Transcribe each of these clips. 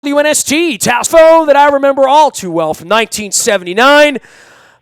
WNST, Tasfo that I remember all too well from 1979. It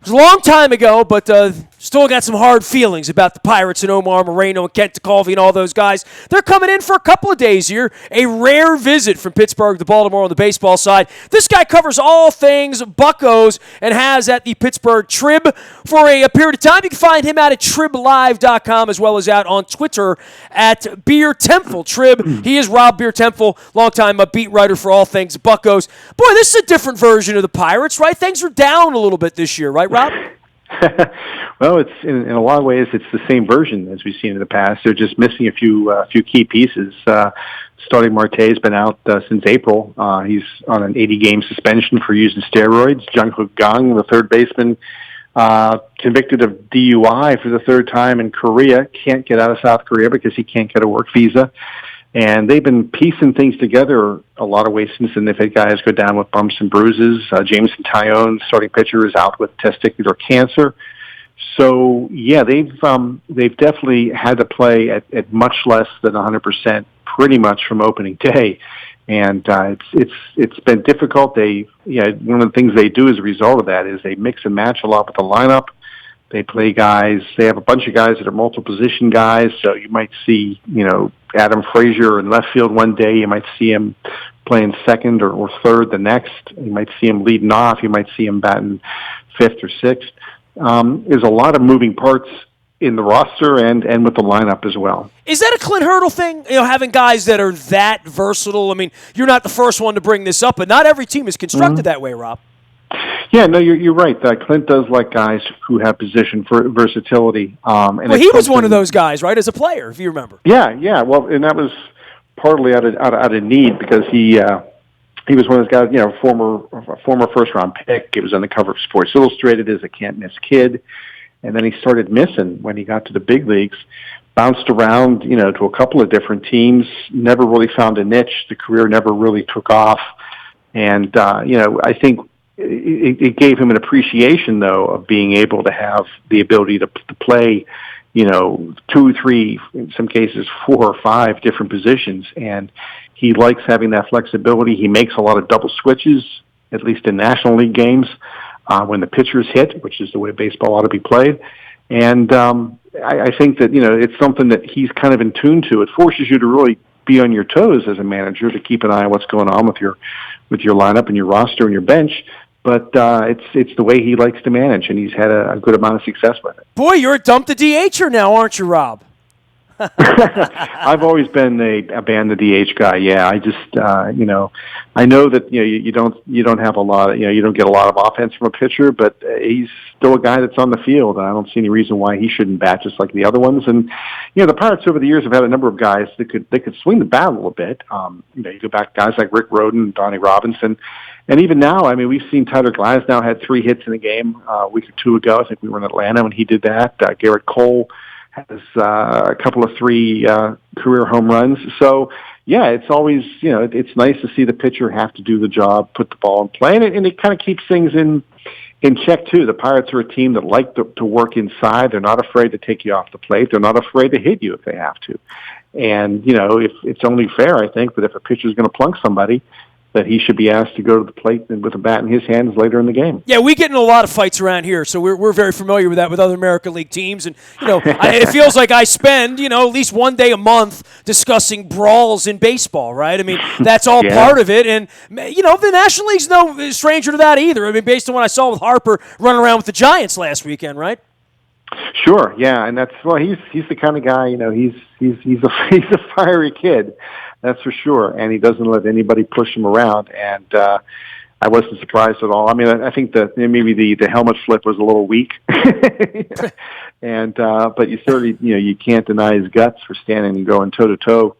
was a long time ago, but still got some hard feelings about the Pirates and Omar Moreno and Kent DeColvey and all those guys. They're coming in for a couple of days here. A rare visit from Pittsburgh to Baltimore on the baseball side. This guy covers all things Buccos and has at the Pittsburgh Trib for a period of time. You can find him out at triblive.com as well as out on Twitter at Beer Temple. Trib, he is Rob Beer Temple, longtime beat writer for all things Buccos. Boy, this is a different version of the Pirates, right? Things are down a little bit this year, right, Rob? Well, it's in a lot of ways it's the same version as we've seen in the past. They're just missing a few key pieces. Starting Marte's been out since April. He's on an 80-game suspension for using steroids. Junghook Gang, the third baseman, convicted of DUI for the third time in Korea, can't get out of South Korea because he can't get a work visa. And they've been piecing things together a lot of ways since then. They've had guys go down with bumps and bruises. Jameson Taillon, starting pitcher, is out with testicular cancer. So, yeah, they've definitely had to play at much less than 100% pretty much from opening day. And it's been difficult. One of the things they do as a result of that is they mix and match a lot with the lineup. They play guys. They have a bunch of guys that are multiple position guys. So you might see, Adam Frazier in left field one day. You might see him playing second or third the next. You might see him leading off. You might see him batting fifth or sixth. There's a lot of moving parts in the roster and with the lineup as well. Is that a Clint Hurdle thing, having guys that are that versatile? I mean, you're not the first one to bring this up, but not every team is constructed that way, Rob. Yeah, no, you're right. Clint does like guys who have position for versatility. And he was one of those guys, right, as a player, if you remember. Yeah. Well, and that was partly out of need because he was one of those guys, former first round pick. He was on the cover of Sports Illustrated as a can't miss kid, and then he started missing when he got to the big leagues. Bounced around, to a couple of different teams. Never really found a niche. The career never really took off, and I think. It gave him an appreciation, though, of being able to have the ability to play, 2, 3, in some cases 4 or 5 different positions. And he likes having that flexibility. He makes a lot of double switches, at least in National League games, when the pitchers hit, which is the way baseball ought to be played. And I think that, it's something that he's kind of in tune to. It forces you to really be on your toes as a manager to keep an eye on what's going on with your lineup and your roster and your bench. But it's the way he likes to manage, and he's had a good amount of success with it. Boy, you're a dump the DHer now, aren't you, Rob? I've always been a ban the DH guy. Yeah, I just I know that you don't have a lot of, you don't get a lot of offense from a pitcher, but he's still a guy that's on the field, and I don't see any reason why he shouldn't bat just like the other ones. And the Pirates over the years have had a number of guys that could swing the bat a little bit. You go back guys like Rick Rhoden, Donnie Robinson. And even now, I mean, we've seen Tyler Glasnow had 3 hits in a game a week or 2 ago. I think we were in Atlanta when he did that. Garrett Cole has a couple of 3 career home runs. So, yeah, it's always, it's nice to see the pitcher have to do the job, put the ball in play, and it kind of keeps things in check, too. The Pirates are a team that like to work inside. They're not afraid to take you off the plate. They're not afraid to hit you if they have to. And, if it's only fair, I think, that if a pitcher's going to plunk somebody, that he should be asked to go to the plate with a bat in his hands later in the game. Yeah, we get in a lot of fights around here, so we're very familiar with that with other American League teams. And, it feels like I spend, at least one day a month discussing brawls in baseball, right? I mean, that's all part of it. And, the National League's no stranger to that either. I mean, based on what I saw with Harper running around with the Giants last weekend, right? Sure, yeah, and he's the kind of guy, he's a fiery kid. That's for sure, and he doesn't let anybody push him around, and I wasn't surprised at all. I mean, I think that maybe the helmet flip was a little weak, and but you certainly, you can't deny his guts for standing and going toe to toe,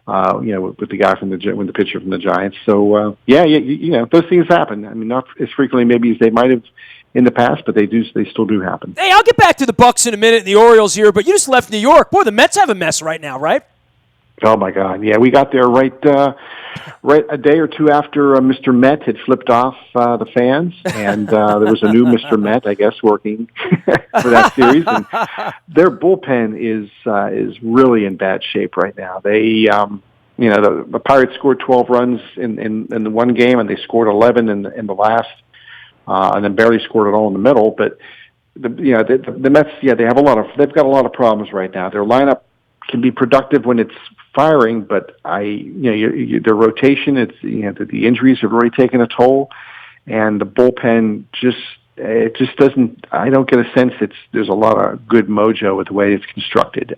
with the guy with the pitcher from the Giants. So those things happen. I mean, not as frequently maybe as they might have in the past, but they still do happen. Hey, I'll get back to the Bucks in a minute and the Orioles here, but you just left New York. Boy, the Mets have a mess right now, right? Oh my God! Yeah, we got there right a day or 2 after Mr. Met had flipped off the fans, and there was a new Mr. Met, I guess, working for that series. And their bullpen is really in bad shape right now. They the Pirates scored 12 runs in the one game, and they scored 11 in the last, and then barely scored it all in the middle. But the Mets, they've got a lot of problems right now. Their lineup can be productive when it's firing, but their rotation, the injuries have really taken a toll, and the bullpen just doesn't. I don't get a sense there's a lot of good mojo with the way it's constructed.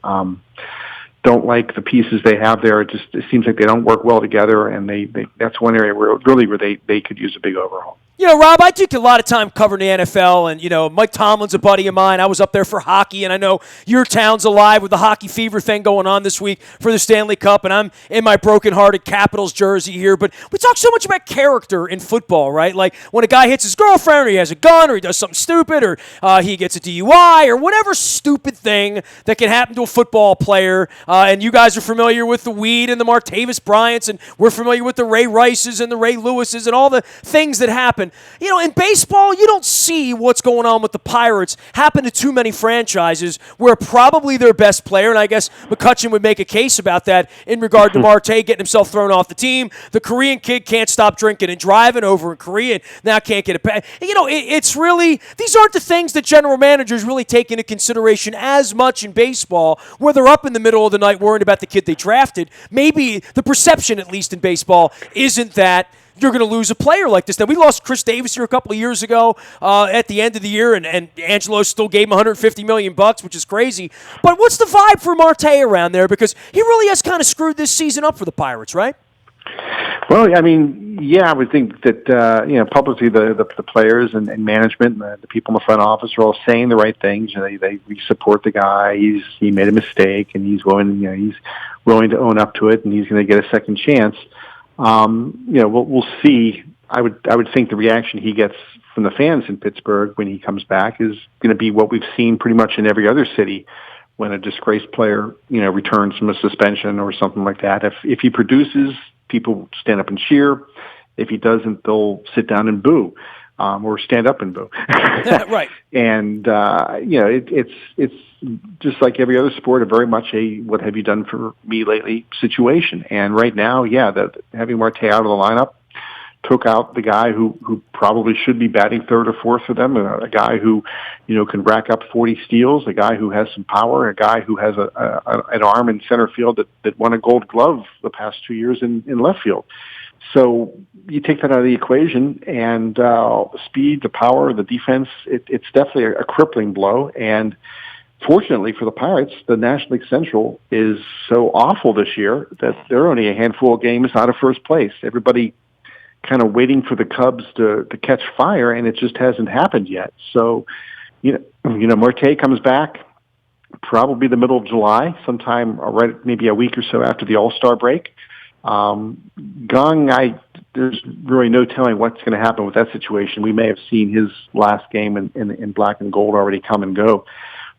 Don't like the pieces they have there. It seems like they don't work well together, and that's one area where they could use a big overhaul. Rob, I took a lot of time covering the NFL, and, Mike Tomlin's a buddy of mine. I was up there for hockey, and I know your town's alive with the hockey fever thing going on this week for the Stanley Cup, and I'm in my broken-hearted Capitals jersey here. But we talk so much about character in football, right? Like when a guy hits his girlfriend, or he has a gun, or he does something stupid, or he gets a DUI, or whatever stupid thing that can happen to a football player. And you guys are familiar with the Weed and the Martavis Bryants, and we're familiar with the Ray Rices and the Ray Lewises and all the things that happen. In baseball, you don't see what's going on with the Pirates happen to too many franchises where probably their best player, and I guess McCutchen would make a case about that in regard to Marte getting himself thrown off the team. The Korean kid can't stop drinking and driving over in Korea, and now can't get it back. It's really, these aren't the things that general managers really take into consideration as much in baseball, where they're up in the middle of the night worrying about the kid they drafted. Maybe the perception, at least in baseball, isn't that you're going to lose a player like this. Now, we lost Chris Davis here a couple of years ago at the end of the year, and Angelo still gave him $150 million, which is crazy. But what's the vibe for Marte around there? Because he really has kind of screwed this season up for the Pirates, right? Well, I would think that publicly the players and management and the people in the front office are all saying the right things. They support the guy. He made a mistake, and he's willing to own up to it, and he's going to get a second chance. We'll see. I would think the reaction he gets from the fans in Pittsburgh when he comes back is going to be what we've seen pretty much in every other city when a disgraced player, returns from a suspension or something like that. If he produces, people stand up and cheer. If he doesn't, they'll sit down and boo, or stand up and boo. Right. And it's just like every other sport, a very much a "what have you done for me lately" situation. And right now, having Marte out of the lineup took out the guy who probably should be batting third or fourth for them, a guy who can rack up 40 steals, a guy who has some power, a guy who has an arm in center field that won a Gold Glove the past 2 years in left field. So you take that out of the equation, and the speed, the power, the defense, it's definitely a crippling blow. And fortunately for the Pirates, the National League Central is so awful this year that they're only a handful of games out of first place. Everybody kind of waiting for the Cubs to catch fire, and it just hasn't happened yet. So, Marte comes back probably the middle of July, sometime right, maybe a week or so after the All-Star break. Gong, there's really no telling what's going to happen with that situation. We may have seen his last game in black and gold already come and go.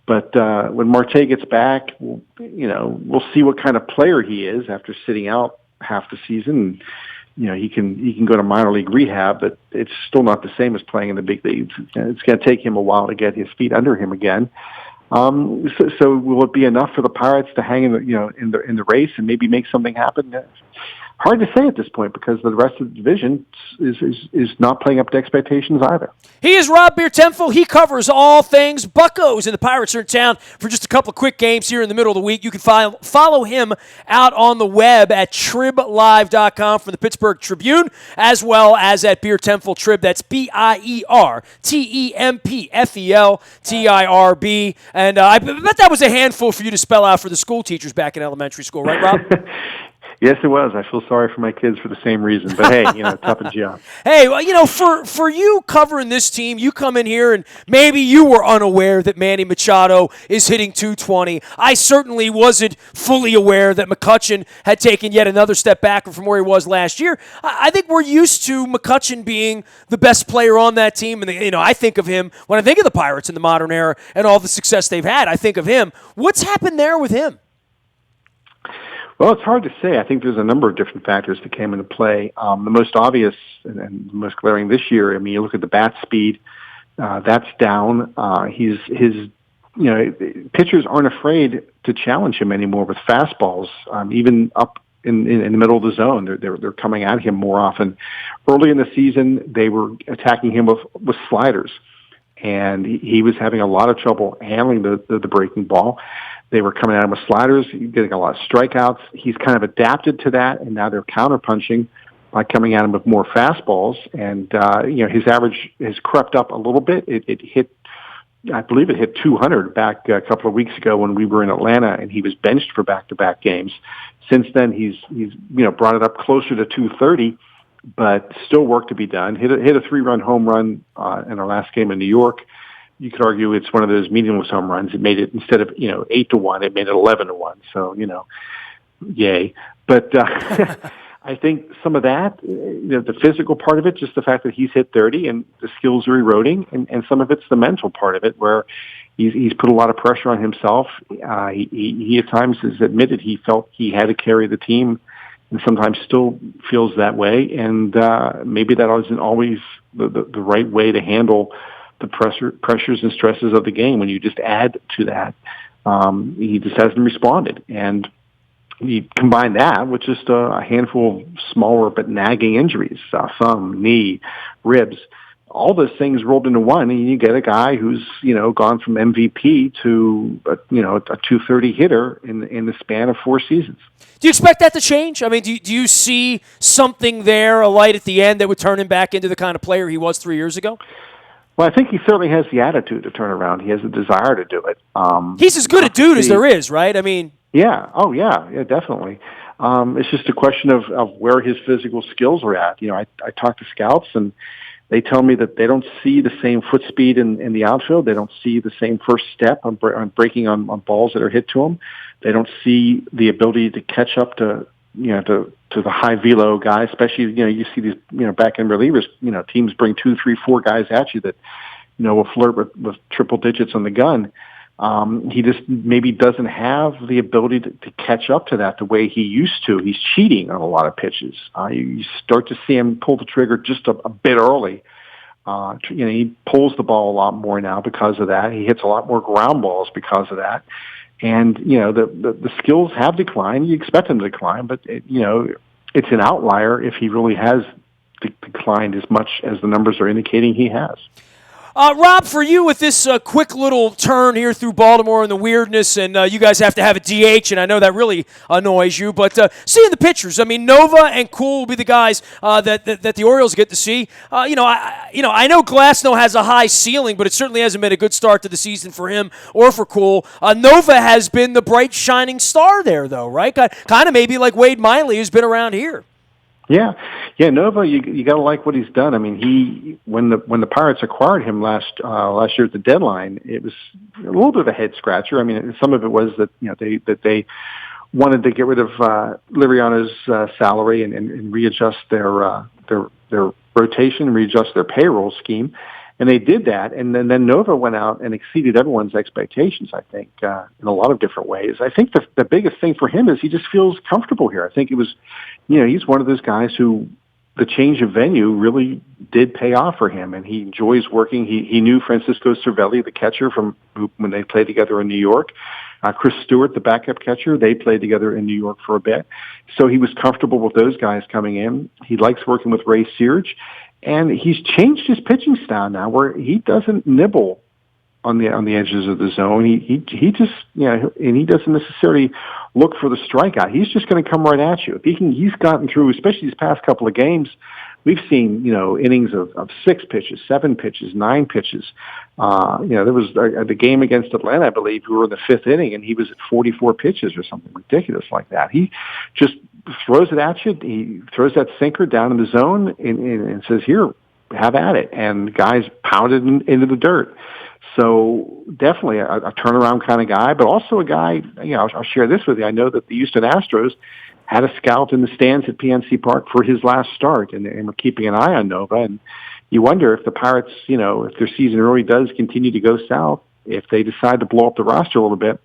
But when Marte gets back, we'll see what kind of player he is after sitting out half the season. He can go to minor league rehab, but it's still not the same as playing in the big leagues. It's going to take him a while to get his feet under him again. So will it be enough for the Pirates to hang in the race and maybe make something happen? Hard to say at this point because the rest of the division is not playing up to expectations either. He is Rob Biertemfel. He covers all things Buccos, and the Pirates are in town for just a couple of quick games here in the middle of the week. You can follow him out on the web at triblive.com from the Pittsburgh Tribune, as well as at Biertemfel Trib. That's BIERTEMPFELTIRB. And I bet that was a handful for you to spell out for the school teachers back in elementary school, right, Rob? Yes, it was. I feel sorry for my kids for the same reason. But hey, tough and job. Hey, well, for you covering this team, you come in here and maybe you were unaware that Manny Machado is hitting .220. I certainly wasn't fully aware that McCutchen had taken yet another step back from where he was last year. I think we're used to McCutchen being the best player on that team, and I think of him when I think of the Pirates in the modern era and all the success they've had. I think of him. What's happened there with him? Well, it's hard to say. I think there's a number of different factors that came into play. The most obvious and the most glaring this year, you look at the bat speed, that's down. Pitchers aren't afraid to challenge him anymore with fastballs, even up in the middle of the zone. They're coming at him more often. Early in the season, they were attacking him with sliders, and he was having a lot of trouble handling the breaking ball. They were coming at him with sliders, getting a lot of strikeouts. He's kind of adapted to that, and now they're counterpunching by coming at him with more fastballs. And his average has crept up a little bit. It hit, I believe, it hit 200 back a couple of weeks ago when we were in Atlanta, and he was benched for back-to-back games. Since then, he's brought it up closer to 230, but still work to be done. Hit a 3-run home run in our last game in New York. You could argue it's one of those meaningless home runs. It made it, instead of 8-1, it made it 11-1. So yay. But I think some of that, the physical part of it, just the fact that he's hit 30 and the skills are eroding, and some of it's the mental part of it, where he's put a lot of pressure on himself. He at times has admitted he felt he had to carry the team, and sometimes still feels that way. And maybe that isn't always the right way to handle the pressures and stresses of the game. When you just add to that, he just hasn't responded. And you combine that with just a handful of smaller but nagging injuries, thumb, knee, ribs, all those things rolled into one, and you get a guy who's gone from MVP to a 230 hitter in the span of 4 seasons. Do you expect that to change? I mean, do you see something there, a light at the end that would turn him back into the kind of player he was 3 years ago? Well, I think he certainly has the attitude to turn around. He has the desire to do it. He's as good a dude as there is, right? I mean, yeah. Oh, yeah, definitely. It's just a question of where his physical skills are at. I talk to scouts, and they tell me that they don't see the same foot speed in the outfield. They don't see the same first step on breaking on balls that are hit to them. They don't see the ability to catch up to the high velo guy, especially, you see these, back end relievers, teams bring 2, 3, 4 guys at you that, will flirt with triple digits on the gun. He just maybe doesn't have the ability to catch up to that the way he used to. He's cheating on a lot of pitches. You start to see him pull the trigger just a bit early. He pulls the ball a lot more now because of that. He hits a lot more ground balls because of that. And, the skills have declined. You expect them to decline, but, it's an outlier if he really has declined as much as the numbers are indicating he has. Rob, for you with this quick little turn here through Baltimore and the weirdness, and you guys have to have a DH, and I know that really annoys you, but seeing the pitchers, I mean, Nova and Cool will be the guys that the Orioles get to see. I know Glasnow has a high ceiling, but it certainly hasn't been a good start to the season for him or for Cool. Nova has been the bright, shining star there, though, right? Kind of maybe like Wade Miley, who's been around here. Yeah, Nova, you got to like what he's done. I mean, when the Pirates acquired him last year at the deadline, it was a little bit of a head scratcher. I mean, some of it was that they wanted to get rid of Liriano's salary and readjust their rotation, readjust their payroll scheme. And they did that, and then Nova went out and exceeded everyone's expectations, I think, in a lot of different ways. I think the biggest thing for him is he just feels comfortable here. I think it was, he's one of those guys who the change of venue really did pay off for him, and he enjoys working. He knew Francisco Cervelli, the catcher, from when they played together in New York. Chris Stewart, the backup catcher, they played together in New York for a bit. So he was comfortable with those guys coming in. He likes working with Ray Search. And he's changed his pitching style now, where he doesn't nibble on the edges of the zone. He just and he doesn't necessarily look for the strikeout. He's just going to come right at you. If he's gotten through, especially these past couple of games. We've seen innings of 6 pitches, 7 pitches, 9 pitches. There was the game against Atlanta, I believe, we were in the 5th inning, and he was at 44 pitches or something ridiculous like that. He just throws it at you. He throws that sinker down in the zone and says, "Here, have at it." And guys pounded into the dirt. So definitely a turnaround kind of guy, but also a guy. I'll share this with you. I know that the Houston Astros had a scout in the stands at PNC Park for his last start, and we're keeping an eye on Nova. And you wonder if the Pirates, if their season really does continue to go south, if they decide to blow up the roster a little bit.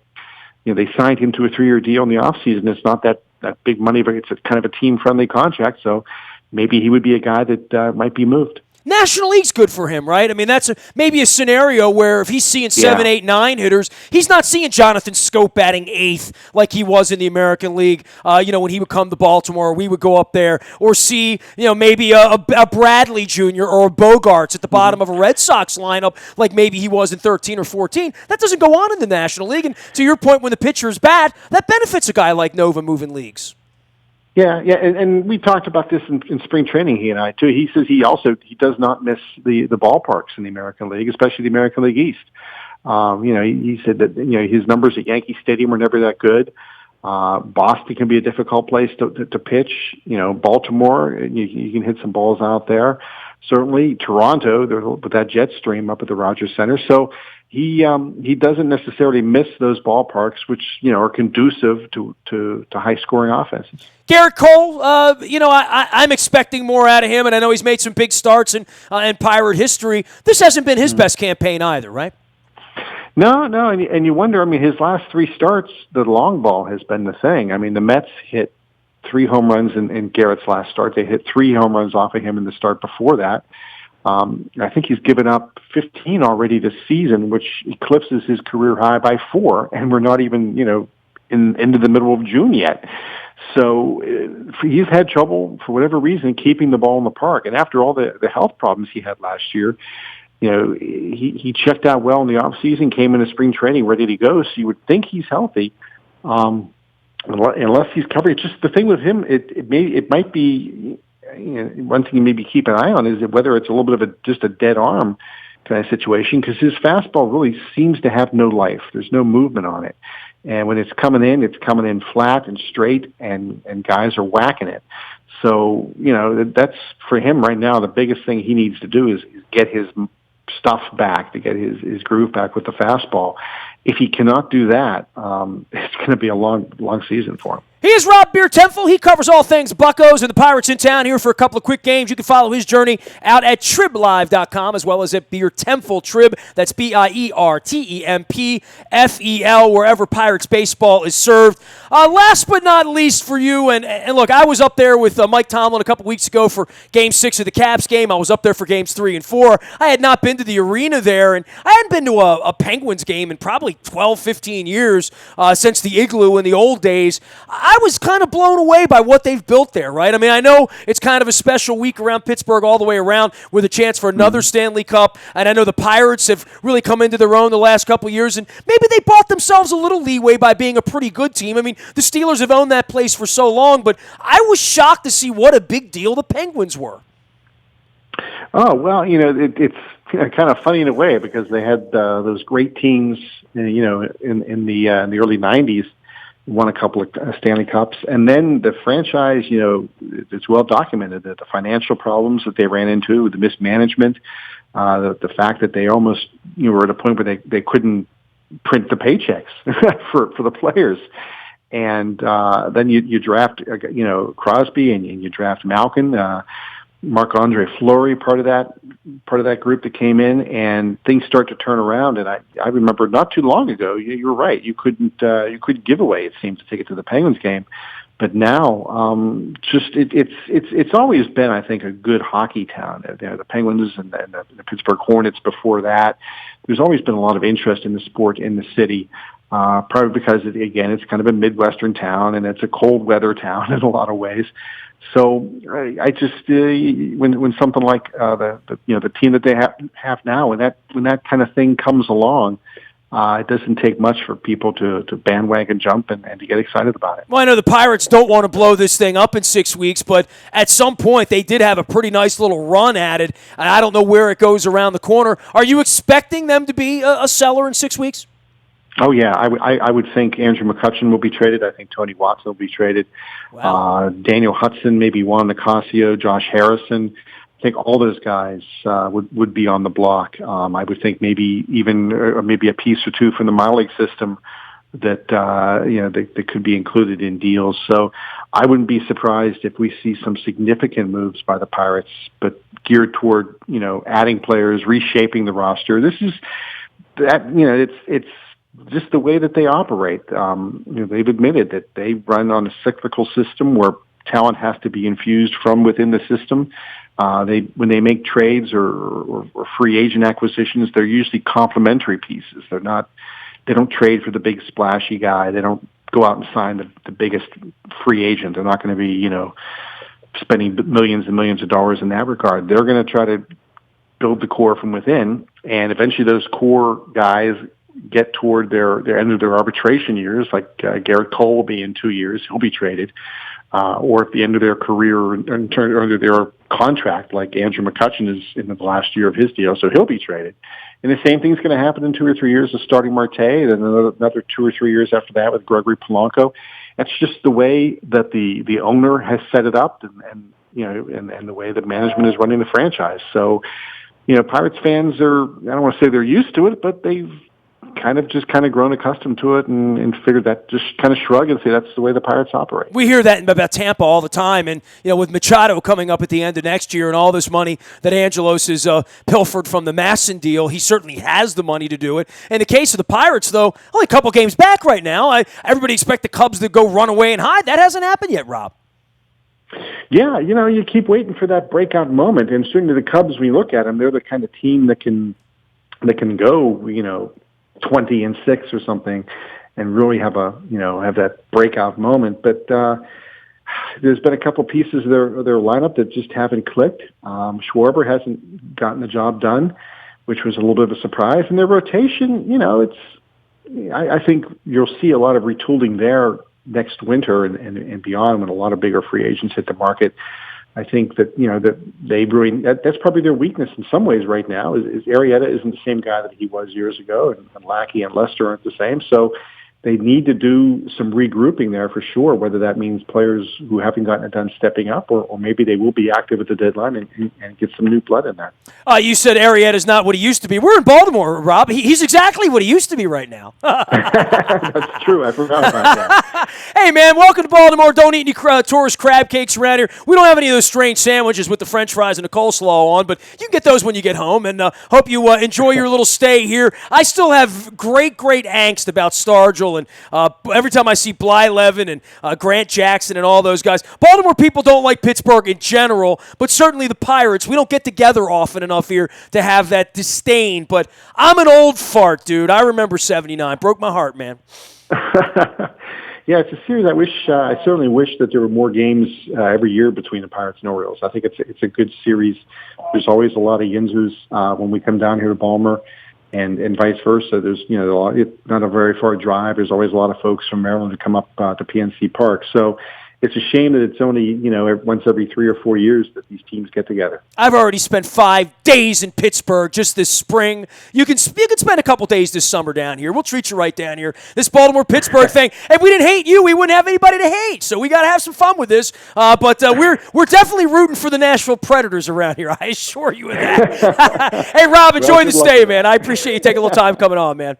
They signed him to a 3-year deal in the offseason. It's not that big money, but it's kind of a team-friendly contract, so maybe he would be a guy that might be moved. National League's good for him, right? I mean, that's maybe a scenario where if he's seeing 7, 8, 9 hitters, he's not seeing Jonathan Scope batting 8th like he was in the American League, when he would come to Baltimore, or we would go up there, or see, maybe a Bradley Jr. or a Bogarts at the bottom of a Red Sox lineup like maybe he was in 13 or 14. That doesn't go on in the National League. And to your point, when the pitcher is bad, that benefits a guy like Nova moving leagues. Yeah, and we talked about this in spring training, he and I, too. He says he does not miss the ballparks in the American League, especially the American League East. He said that, his numbers at Yankee Stadium were never that good. Boston can be a difficult place to pitch. Baltimore, you can hit some balls out there. Certainly Toronto, with that jet stream up at the Rogers Center. So he doesn't necessarily miss those ballparks, which are conducive to high scoring offenses. Garrett Cole, I'm expecting more out of him, and I know he's made some big starts in Pirate history. This hasn't been his best campaign either, right? No, and you wonder. I mean, his last 3 starts, the long ball has been the thing. I mean, the Mets hit 3 home runs in Garrett's last start. They hit 3 home runs off of him in the start before that. I think he's given up 15 already this season, which eclipses his career high by 4, and we're not even, into the middle of June yet. So he's had trouble, for whatever reason, keeping the ball in the park. And after all the health problems he had last year, he checked out well in the offseason, came into spring training ready to go, so you would think he's healthy. Unless he's covered. Just the thing with him, it might be, one thing you maybe keep an eye on is whether it's a little bit of just a dead arm kind of situation, because his fastball really seems to have no life. There's no movement on it. And when it's coming in flat and straight, and guys are whacking it. So, that's for him right now. The biggest thing he needs to do is get his stuff back, to get his groove back with the fastball. If he cannot do that, it's going to be a long season for him. He is Rob Biertempfel. He covers all things Buccos and the Pirates in town here for a couple of quick games. You can follow his journey out at triblive.com as well as at Biertempfel Trib. That's BIERTEMPFEL, wherever Pirates baseball is served. Last but not least for you, and look, I was up there with Mike Tomlin a couple weeks ago for Game 6 of the Caps game. I was up there for Games 3 and 4. I had not been to the arena there, and I hadn't been to a Penguins game in probably 12, 15 years since the Igloo in the old days. I was kind of blown away by what they've built there, right? I mean, I know it's kind of a special week around Pittsburgh all the way around with a chance for another Stanley Cup, and I know the Pirates have really come into their own the last couple of years, and maybe they bought themselves a little leeway by being a pretty good team. I mean, the Steelers have owned that place for so long, but I was shocked to see what a big deal the Penguins were. Oh, well, it's kind of funny in a way, because they had those great teams, in the early 90s, won a couple of Stanley Cups, and then the franchise, it's well documented that the financial problems that they ran into, the mismanagement, the fact that they almost were at a point where they couldn't print the paychecks for the players, and then you draft Crosby, and you draft Malkin, Marc-Andre Fleury, part of that group that came in, and things start to turn around. And I remember not too long ago, you were right, you couldn't give away, it seemed, to take it to the Penguins game, but now it's always been, I think, a good hockey town. The Penguins and the Pittsburgh Hornets before that. There's always been a lot of interest in the sport in the city. Probably because it's kind of a Midwestern town, and it's a cold weather town in a lot of ways. So I just when something like the team that they have now, when that kind of thing comes along, it doesn't take much for people to bandwagon jump and to get excited about it. Well, I know the Pirates don't want to blow this thing up in 6 weeks, but at some point they did have a pretty nice little run at it. I don't know where it goes around the corner. Are you expecting them to be a seller in 6 weeks? Oh, yeah. I would think Andrew McCutchen will be traded. I think Tony Watson will be traded. Wow. Daniel Hudson, maybe Juan Nicasio, Josh Harrison. I think all those guys would be on the block. I would think maybe even maybe a piece or two from the minor league system that that could be included in deals. So I wouldn't be surprised if we see some significant moves by the Pirates, but geared toward adding players, reshaping the roster. This is that it's just the way that they operate. They've admitted that they run on a cyclical system where talent has to be infused from within the system. When they make trades or free agent acquisitions, they're usually complementary pieces. They don't trade for the big splashy guy. They don't go out and sign the biggest free agent. They're not going to be, spending millions and millions of dollars in that regard. They're going to try to build the core from within, and eventually those core guys get toward their end of their arbitration years, like Garrett Cole will be in 2 years. He'll be traded. Or at the end of their career under their contract, like Andrew McCutchen is in the last year of his deal, so he'll be traded. And the same thing's going to happen in 2 or 3 years of starting Marte, and another 2 or 3 years after that with Gregory Polanco. That's just the way that the owner has set it up, and the way that management is running the franchise. So, Pirates fans I don't want to say they're used to it, but they've kind of grown accustomed to it and figured that, just kind of shrug and say that's the way the Pirates operate. We hear that about Tampa all the time, and with Machado coming up at the end of next year and all this money that Angelos has pilfered from the Masson deal, he certainly has the money to do it. In the case of the Pirates, though, only a couple games back right now. Everybody expect the Cubs to go run away and hide. That hasn't happened yet, Rob. Yeah, you keep waiting for that breakout moment, and certainly the Cubs, when you look at them, they're the kind of team that can go 20-6 or something, and really have that breakout moment. But there's been a couple pieces of their lineup that just haven't clicked. Schwarber hasn't gotten the job done, which was a little bit of a surprise. And their rotation, I think you'll see a lot of retooling there next winter and beyond, when a lot of bigger free agents hit the market. I think that that they really that's probably their weakness in some ways right now. Is Arrieta isn't the same guy that he was years ago, and Lackey and Lester aren't the same. So they need to do some regrouping there for sure. Whether that means players who haven't gotten it done stepping up, or maybe they will be active at the deadline and get some new blood in there. You said Arrieta's not what he used to be. We're in Baltimore, Rob. He's exactly what he used to be right now. That's true. I forgot about that. Hey, man, welcome to Baltimore. Don't eat any tourist crab cakes around here. We don't have any of those strange sandwiches with the French fries and the coleslaw on, but you can get those when you get home, and hope you enjoy your little stay here. I still have great angst about Stargell, and every time I see Blyleven and Grant Jackson and all those guys. Baltimore people don't like Pittsburgh in general, but certainly the Pirates. We don't get together often enough here to have that disdain, but I'm an old fart, dude. I remember 79. Broke my heart, man. Yeah, it's a series I certainly wish that there were more games every year between the Pirates and Orioles. I think it's a good series. There's always a lot of Yinzus when we come down here to Baltimore, and vice versa. There's not a very far drive. There's always a lot of folks from Maryland to come up to PNC Park. So it's a shame that it's only once every 3 or 4 years that these teams get together. I've already spent 5 days in Pittsburgh just this spring. You can spend a couple days this summer down here. We'll treat you right down here. This Baltimore-Pittsburgh thing. If we didn't hate you, we wouldn't have anybody to hate. So we got to have some fun with this. But we're definitely rooting for the Nashville Predators around here. I assure you of that. Hey, Rob, enjoy the stay, man. I appreciate you taking a little time coming on, man.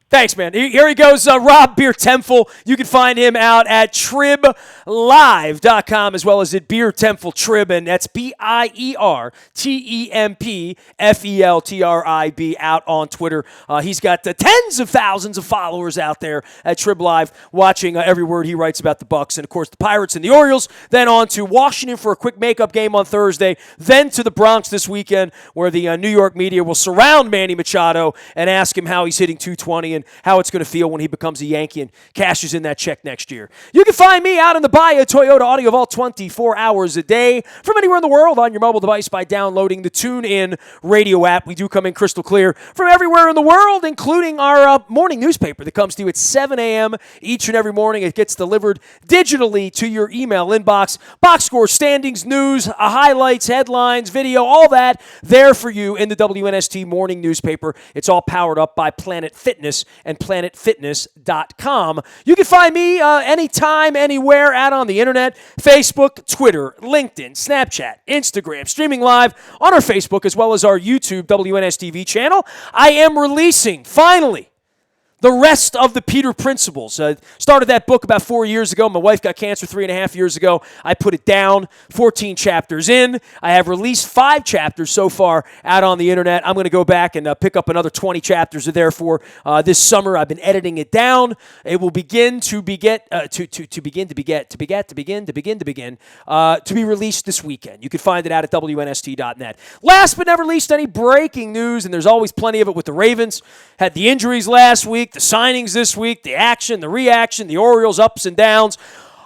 Thanks, man. Here he goes, Rob Beer Temple. You can find him out at triblive.com as well as at Beer Temple Trib, and that's BIERTEMPFELTRIB out on Twitter. He's got tens of thousands of followers out there at Trib Live watching every word he writes about the Bucks, and, of course, the Pirates and the Orioles. Then on to Washington for a quick makeup game on Thursday. Then to the Bronx this weekend, where the New York media will surround Manny Machado and ask him how he's hitting .220 and how it's going to feel when he becomes a Yankee and cashes in that check next year. You can find me out in the Bayou Toyota Audio Vault 24 hours a day from anywhere in the world on your mobile device by downloading the TuneIn radio app. We do come in crystal clear from everywhere in the world, including our morning newspaper that comes to you at 7 a.m. each and every morning. It gets delivered digitally to your email inbox. Box score, standings, news, highlights, headlines, video, all that there for you in the WNST morning newspaper. It's all powered up by Planet Fitness and planetfitness.com. You can find me anytime, anywhere out on the internet, Facebook, Twitter, LinkedIn, Snapchat, Instagram, streaming live on our Facebook as well as our YouTube WNSTV channel. I am releasing, finally, The rest of the Peter Principles. Started that book about 4 years ago. My wife got cancer 3.5 years ago. I put it down, 14 chapters in. I have released 5 chapters so far out on the internet. I'm going to go back and pick up another 20 chapters there for this summer. I've been editing it down. It will begin to be released this weekend. You can find it out at WNST.net. Last but never least, any breaking news, and there's always plenty of it with the Ravens. Had the injuries last week, the signings this week, the action, the reaction, the Orioles' ups and downs.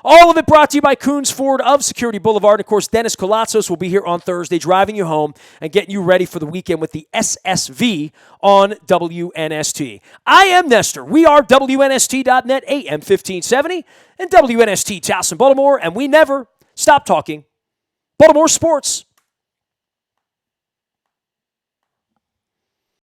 All of it brought to you by Coons Ford of Security Boulevard. And, of course, Dennis Kolatzos will be here on Thursday driving you home and getting you ready for the weekend with the SSV on WNST. I am Nestor. We are WNST.net, AM 1570, and WNST Towson, Baltimore, and we never stop talking Baltimore sports.